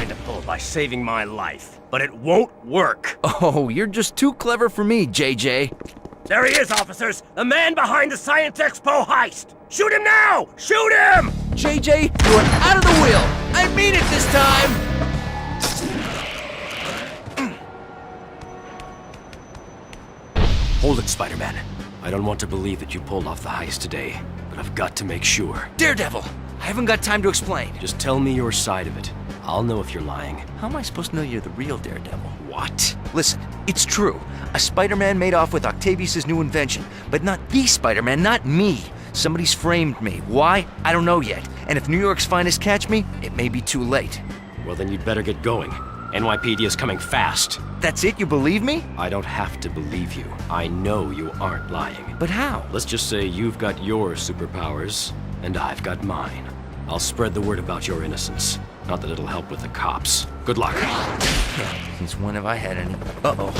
plan to pull by saving my life, but it won't work. Oh, you're just too clever for me, JJ. There he is, officers! The man behind the Science Expo heist! Shoot him now! Shoot him! JJ, you're out of the wheel! I mean it this time! Hold it, Spider-Man. I don't want to believe that you pulled off the heist today, but I've got to make sure. Daredevil, I haven't got time to explain. Just tell me your side of it. I'll know if you're lying. How am I supposed to know you're the real Daredevil? What? Listen, it's true. A Spider-Man made off with Octavius' new invention, but not the Spider-Man, not me. Somebody's framed me. Why? I don't know yet. And if New York's finest catch me, it may be too late. Well, then you'd better get going. NYPD is coming fast. That's it? You believe me? I don't have to believe you. I know you aren't lying. But how? Let's just say you've got your superpowers, and I've got mine. I'll spread the word about your innocence. Not that it'll help with the cops. Good luck. Since when have I had any? Uh-oh.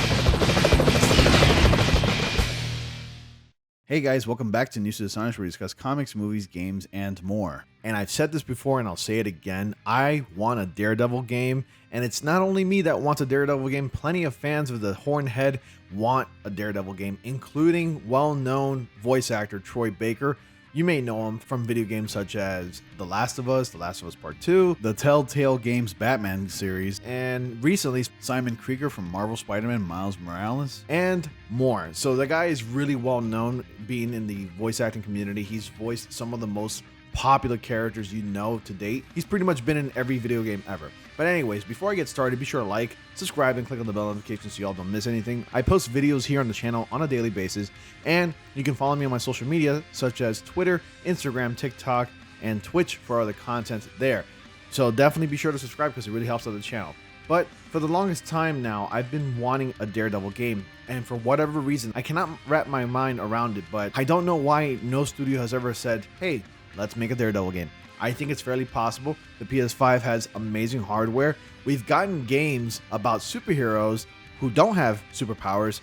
Hey guys, welcome back to News to the Science, where we discuss comics, movies, games, and more. And I've said this before and I'll say it again. I want a Daredevil game, and it's not only me that wants a Daredevil game. Plenty of fans of the Hornhead want a Daredevil game, including well-known voice actor Troy Baker. You may know him from video games such as The Last of Us Part 2, the Telltale Games Batman series, and recently Simon Krieger from Marvel Spider-Man Miles Morales, and more. So the guy is really well known being in the voice acting community. He's voiced some of the most popular characters you know to date. He's pretty much been in every video game ever. But anyways, before I get started, be sure to like, subscribe, and click on the bell notification so y'all don't miss anything. I post videos here on the channel on a daily basis, and you can follow me on my social media such as Twitter, Instagram, TikTok, and Twitch for other content there. So definitely be sure to subscribe because it really helps out the channel. But for the longest time now, I've been wanting a Daredevil game, and for whatever reason, I cannot wrap my mind around it, but I don't know why no studio has ever said, hey, let's make a Daredevil game. I think it's fairly possible. The PS5 has amazing hardware. We've gotten games about superheroes who don't have superpowers,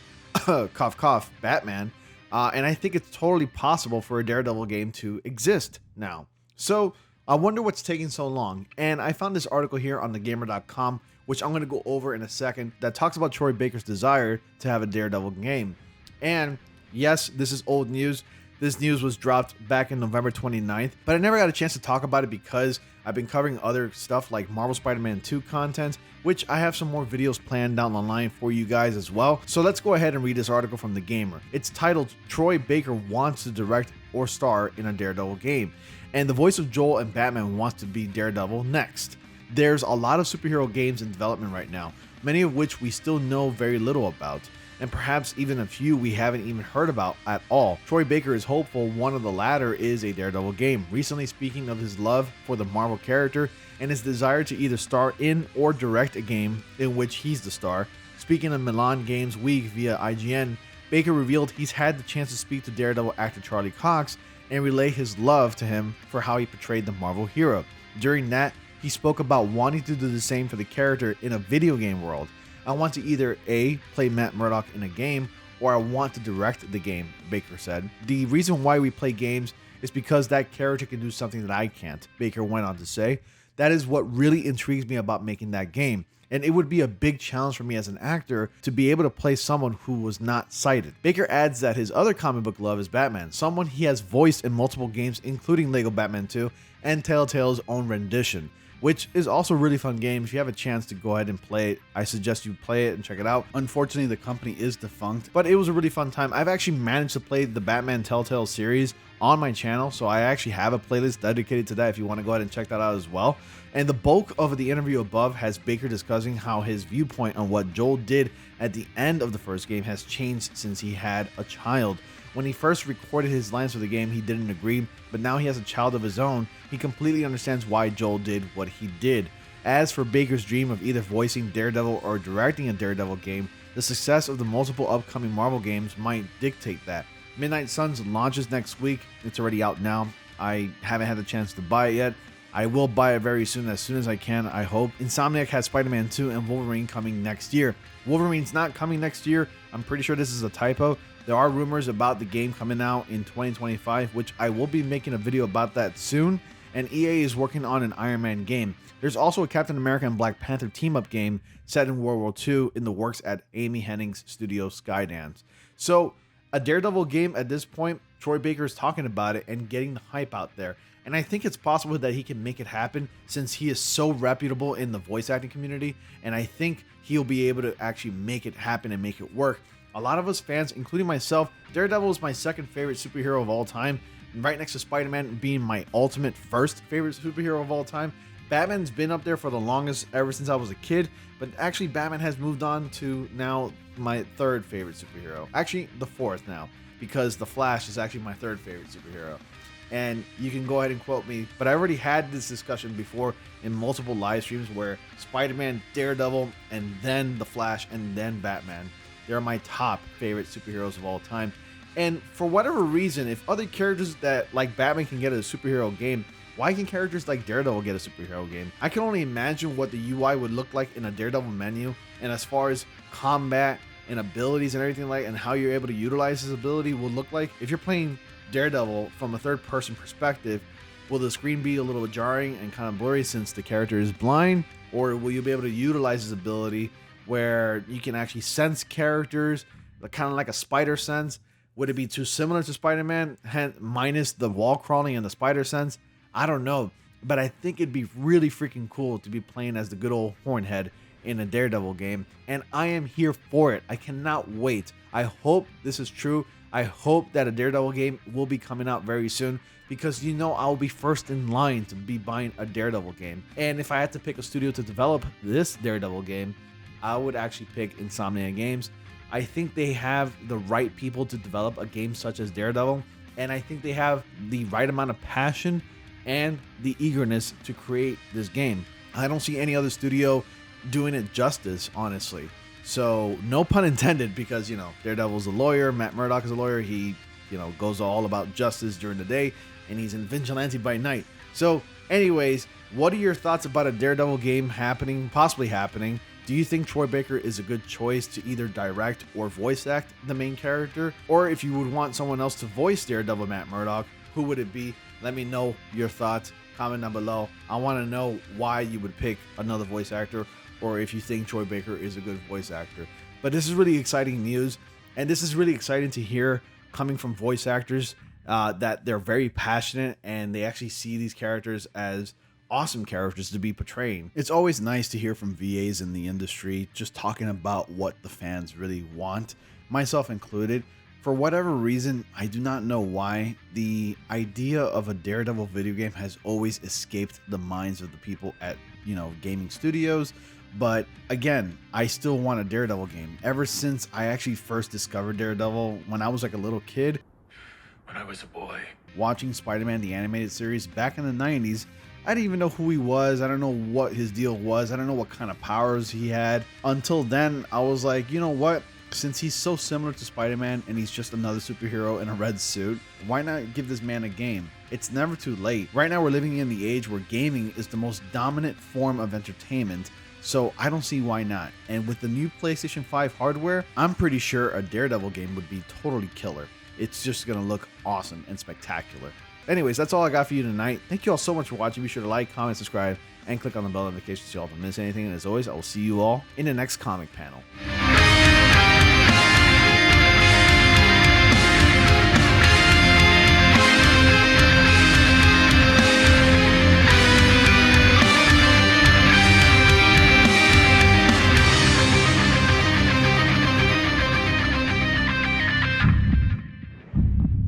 cough cough, Batman, and I think it's totally possible for a Daredevil game to exist now. So I wonder what's taking so long, and I found this article here on thegamer.com, which I'm going to go over in a second, that talks about Troy Baker's desire to have a Daredevil game. And yes, this is old news. This news was dropped back in November 29th, but I never got a chance to talk about it because I've been covering other stuff like Marvel Spider-Man 2 content, which I have some more videos planned down the line for you guys as well. So let's go ahead and read this article from The Gamer. It's titled, Troy Baker wants to direct or star in a Daredevil game, and the voice of Joel and Batman wants to be Daredevil next. There's a lot of superhero games in development right now, many of which we still know very little about, and perhaps even a few we haven't even heard about at all. Troy Baker is hopeful one of the latter is a Daredevil game, recently speaking of his love for the Marvel character and his desire to either star in or direct a game in which he's the star. Speaking of Milan Games Week via IGN, Baker revealed he's had the chance to speak to Daredevil actor Charlie Cox and relay his love to him for how he portrayed the Marvel hero. During that, he spoke about wanting to do the same for the character in a video game world. I want to either A, play Matt Murdock in a game, or I want to direct the game, Baker said. The reason why we play games is because that character can do something that I can't, Baker went on to say. That is what really intrigues me about making that game, and it would be a big challenge for me as an actor to be able to play someone who was not sighted. Baker adds that his other comic book love is Batman, someone he has voiced in multiple games including Lego Batman 2 and Telltale's own rendition, which is also a really fun game. If you have a chance to go ahead and play it, I suggest you play it and check it out. Unfortunately, the company is defunct, but it was a really fun time. I've actually managed to play the Batman Telltale series on my channel, so I actually have a playlist dedicated to that if you want to go ahead and check that out as well. And the bulk of the interview above has Baker discussing how his viewpoint on what Joel did at the end of the first game has changed since he had a child. When he first recorded his lines for the game, he didn't agree, but now he has a child of his own. He completely understands why Joel did what he did. As for Baker's dream of either voicing Daredevil or directing a Daredevil game, the success of the multiple upcoming Marvel games might dictate that. Midnight Suns launches next week. It's already out now. I haven't had the chance to buy it yet. I will buy it very soon as I can, I hope. Insomniac has Spider-Man 2 and Wolverine coming next year. Wolverine's not coming next year. I'm pretty sure this is a typo. There are rumors about the game coming out in 2025, which I will be making a video about that soon. and EA is working on an Iron Man game. There's also a Captain America and Black Panther team-up game set in World War II in the works at Amy Hennig's studio Skydance. So, a Daredevil game at this point, Troy Baker is talking about it and getting the hype out there. And I think it's possible that he can make it happen since he is so reputable in the voice acting community. And I think he'll be able to actually make it happen and make it work. A lot of us fans, including myself, Daredevil is my second favorite superhero of all time. Right next to Spider-Man being my ultimate first favorite superhero of all time. Batman's been up there for the longest, ever since I was a kid. But actually, Batman has moved on to now my third favorite superhero. Actually, the fourth now. Because The Flash is actually my third favorite superhero. And you can go ahead and quote me, but I already had this discussion before in multiple live streams where Spider-Man, Daredevil, and then The Flash, and then Batman. They're my top favorite superheroes of all time. And for whatever reason, if other characters that like Batman can get a superhero game, why can characters like Daredevil get a superhero game? I can only imagine what the UI would look like in a Daredevil menu, and as far as combat and abilities and everything like, and how you're able to utilize his ability will look like. If you're playing Daredevil from a third-person perspective, will the screen be a little jarring and kind of blurry since the character is blind, or will you be able to utilize his ability where you can actually sense characters, kind of like a spider sense? Would it be too similar to Spider-Man, minus the wall crawling and the spider sense? I don't know, but I think it'd be really freaking cool to be playing as the good old Hornhead in a Daredevil game, and I am here for it. I cannot wait. I hope this is true. I hope that a Daredevil game will be coming out very soon, because you know I'll be first in line to be buying a Daredevil game. And if I had to pick a studio to develop this Daredevil game, I would actually pick Insomnia Games. I think they have the right people to develop a game such as Daredevil, and I think they have the right amount of passion and the eagerness to create this game. I don't see any other studio doing it justice, honestly. So, no pun intended, because, you know, Daredevil's a lawyer, Matt Murdock is a lawyer, he, you know, goes all about justice during the day, and he's in vigilante by night. So, anyways, what are your thoughts about a Daredevil game possibly happening? Do you think Troy Baker is a good choice to either direct or voice act the main character? Or if you would want someone else to voice Daredevil Matt Murdock, who would it be? Let me know your thoughts. Comment down below. I want to know why you would pick another voice actor, or if you think Troy Baker is a good voice actor. But this is really exciting news, and this is really exciting to hear coming from voice actors that they're very passionate and they actually see these characters as awesome characters to be portraying. It's always nice to hear from VAs in the industry just talking about what the fans really want, myself included. For whatever reason, I do not know why, the idea of a Daredevil video game has always escaped the minds of the people at, you know, gaming studios. But again, I still want a Daredevil game. Ever since I actually first discovered Daredevil when I was like a little kid, When I was a boy. watching Spider-Man the animated series back in the 90s, I didn't even know who he was. I don't know what his deal was. I don't know what kind of powers he had. Until then, I was like, you know what? Since he's so similar to Spider-Man and he's just another superhero in a red suit, why not give this man a game? It's never too late. Right now we're living in the age where gaming is the most dominant form of entertainment, so I don't see why not. And with the new PlayStation 5 hardware, I'm pretty sure a Daredevil game would be totally killer. It's just gonna look awesome and spectacular. Anyways, that's all I got for you tonight. Thank you all so much for watching. Be sure to like, comment, subscribe, and click on the bell notification so you don't miss anything. And as always, I will see you all in the next comic panel.